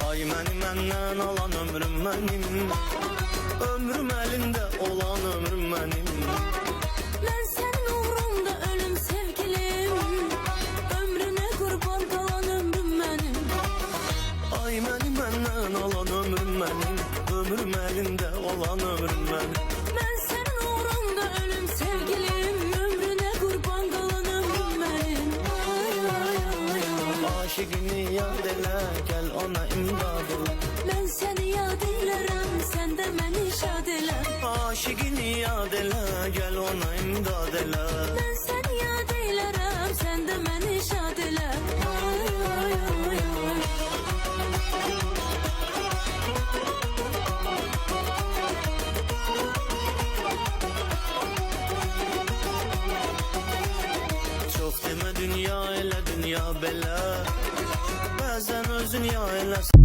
Ay məni məndən alan ömrüm mənim, ömrüm əlində olan ömrüm mənim. Mən sənin uğrunda ölüm sevgilim, ömrünə qurban qalan ömrüm mənim. Ay məni məndən alan ömrüm mənim, ömrüm əlində olan ömrüm mənim. Mən sənin uğrunda ölüm sevgilim, ömrünə qurban qalan ömrüm mənim. Ay ay ay ay. Aşıqını yad elə, gəl ona imdad elə. Mən səni yad elərəm, sən də məni şad elə. Aşıqını yad elə, gəl ona imdad elə. Mən səni yad elərəm, sən də məni şad elə. Ay ay ay ay. Çox demə dünya elə, dünya belə. Bəzən özün ya elə.